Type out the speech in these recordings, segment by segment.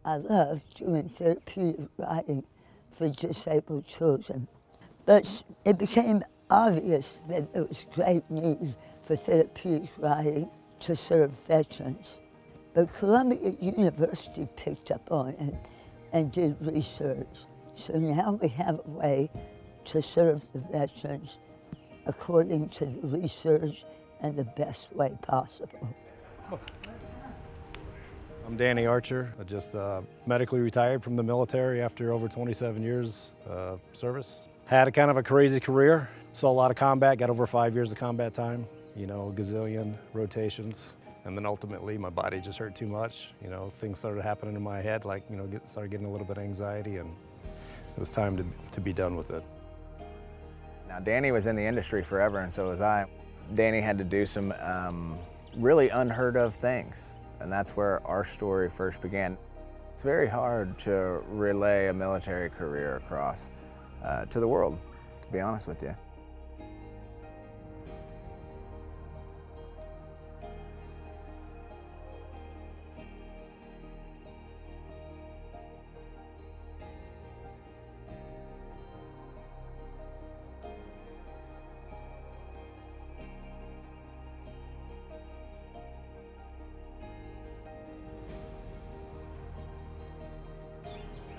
I love doing therapeutic writing for disabled children, but it became obvious that there was great need for therapeutic writing to serve veterans. But Columbia University picked up on it and did research. So now we have a way to serve the veterans according to the research and the best way possible. I'm Danny Archer. I just medically retired from the military after over 27 years of service. Had a kind of a crazy career. Saw a lot of combat, got over 5 years of combat time, a gazillion rotations. And then ultimately my body just hurt too much. Things started happening in my head, like, started getting a little bit of anxiety, and it was time to be done with it. Now, Danny was in the industry forever, and so was I. Danny had to do some really unheard of things, and that's where our story first began. It's very hard to relay a military career across to the world, to be honest with you.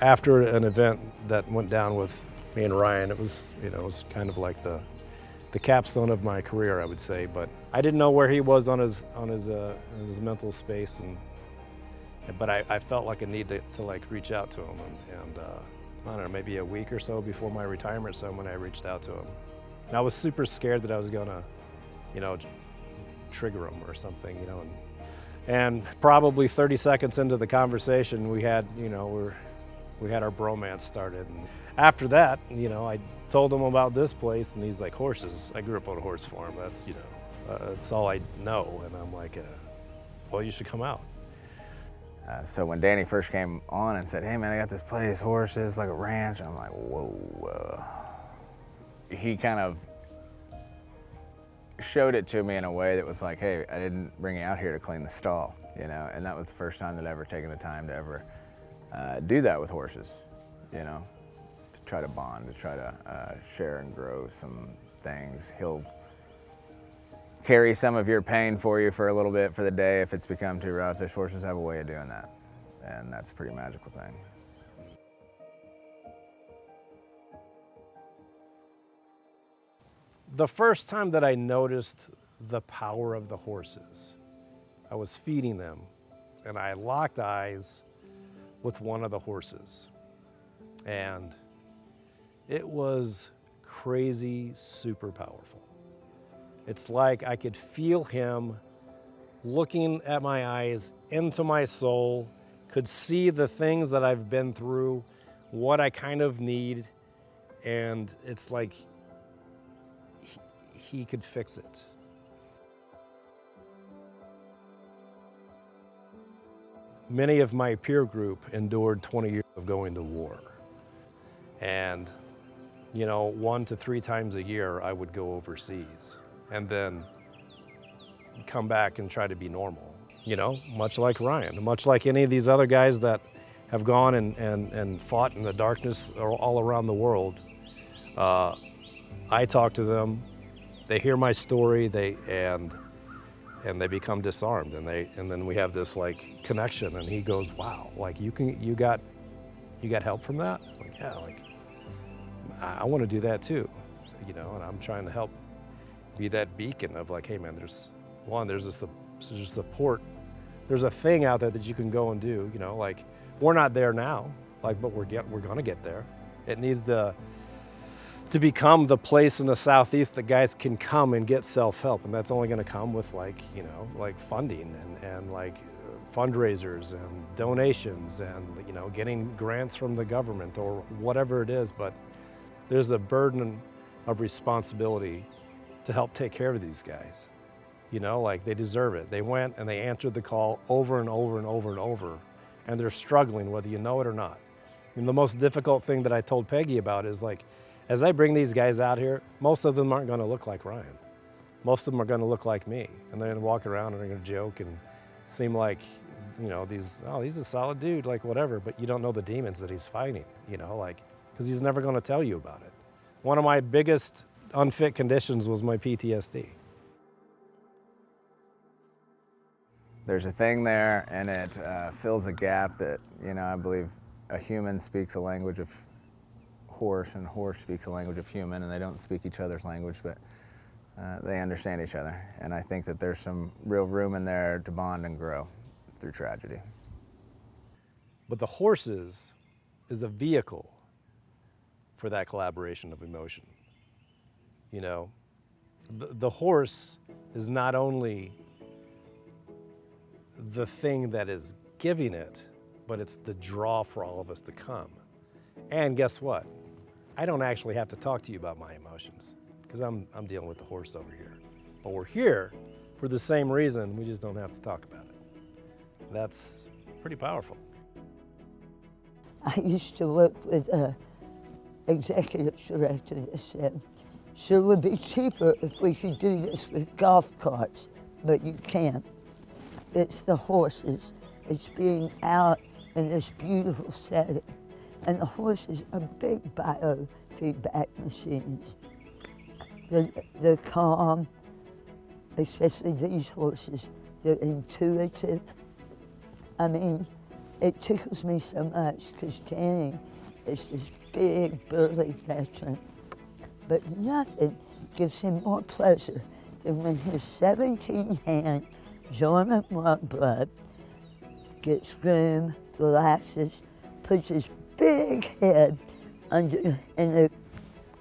After an event that went down with me and Ryan, it was kind of like the capstone of my career, I would say. But I didn't know where he was on his mental space, but I felt like a need to like reach out to him, and I don't know, maybe a week or so before my retirement, when I reached out to him. And I was super scared that I was gonna, trigger him or something, and probably 30 seconds into the conversation, we had our bromance started. And after that, I told him about this place, and he's like, horses. I grew up on a horse farm. That's all I know. And I'm like, well, you should come out. So when Danny first came on and said, hey man, I got this place, horses, like a ranch, I'm like, whoa. He kind of showed it to me in a way that was like, hey, I didn't bring you out here to clean the stall, and that was the first time that I'd ever taken the time to ever do that with horses, to try to bond, to try to share and grow some things. He'll carry some of your pain for you for a little bit for the day if it's become too rough. Those horses have a way of doing that, and that's a pretty magical thing. The first time that I noticed the power of the horses, I was feeding them, and I locked eyes with one of the horses, and it was crazy, super powerful. It's like I could feel him looking at my eyes, into my soul, could see the things that I've been through, what I kind of need, and it's like he could fix it. Many of my peer group endured 20 years of going to war. And, 1 to 3 times a year, I would go overseas and then come back and try to be normal, much like Ryan, much like any of these other guys that have gone and fought in the darkness all around the world. I talk to them, they hear my story, and they become disarmed, and then we have this like connection, and he goes, wow, like you got help from that? I'm like, yeah, like I want to do that too, and I'm trying to help be that beacon of like, hey man, there's a support, there's a thing out there that you can go and do, like we're not there now, like, but we're gonna get there. It needs to become the place in the Southeast that guys can come and get self-help, and that's only going to come with like funding and like fundraisers and donations and getting grants from the government or whatever it is. But there's a burden of responsibility to help take care of these guys. Like they deserve it. They went and they answered the call over and over and over and over, and they're struggling whether you know it or not. And the most difficult thing that I told Peggy about is like, as I bring these guys out here, most of them aren't going to look like Ryan. Most of them are going to look like me, and they're going to walk around and they're going to joke and seem like you know, he's a solid dude, like whatever, but you don't know the demons that he's fighting, you know, like, because he's never going to tell you about it. One of my biggest unfit conditions was my PTSD. There's a thing there, and it fills a gap that, you know, I believe a human speaks a language of horse, and horse speaks a language of human, and they don't speak each other's language, but they understand each other. And I think that there's some real room in there to bond and grow through tragedy. But the horses is a vehicle for that collaboration of emotion. You know, the horse is not only the thing that is giving it, but it's the draw for all of us to come. And guess what? I don't actually have to talk to you about my emotions, because I'm dealing with the horse over here. But we're here for the same reason, we just don't have to talk about it. That's pretty powerful. I used to work with an executive director that said, sure, it would be cheaper if we could do this with golf carts, but you can't. It's the horses. It's being out in this beautiful setting. And the horses are big biofeedback machines. They're calm, especially these horses. They're intuitive. I mean, it tickles me so much because Danny is this big, burly veteran. But nothing gives him more pleasure than when his 17-hand German warm blood gets groomed, relaxes, puts his big head in the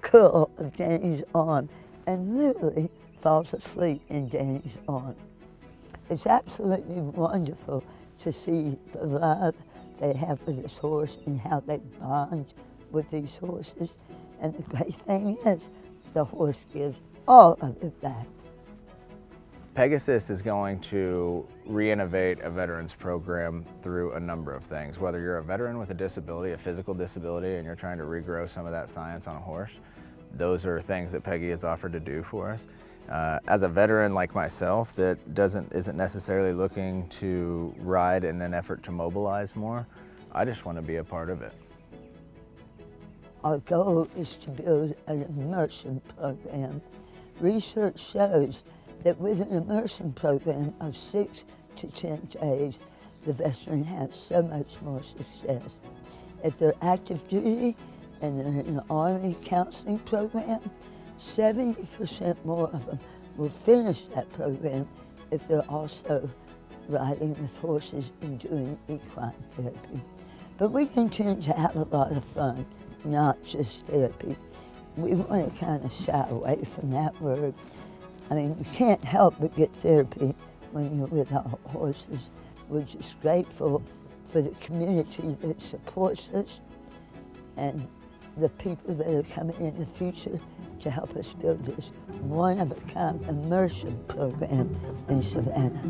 curl of Danny's arm and literally falls asleep in Danny's arm. It's absolutely wonderful to see the love they have for this horse and how they bond with these horses. And the great thing is, the horse gives all of it back. Pegasus is going to re-innovate a veterans program through a number of things. Whether you're a veteran with a disability, a physical disability, and you're trying to regrow some of that science on a horse, those are things that Peggy has offered to do for us. As a veteran like myself that isn't necessarily looking to ride in an effort to mobilize more, I just want to be a part of it. Our goal is to build an immersion program. Research shows that with an immersion program of 6 to 10 days, the veteran has so much more success. If they're active duty and they're in the Army counseling program, 70% more of them will finish that program if they're also riding with horses and doing equine therapy. But we intend to have a lot of fun, not just therapy. We want to kind of shy away from that word. I mean, you can't help but get therapy when you're with our horses. We're just grateful for the community that supports us and the people that are coming in the future to help us build this one-of-a-kind immersion program in Savannah.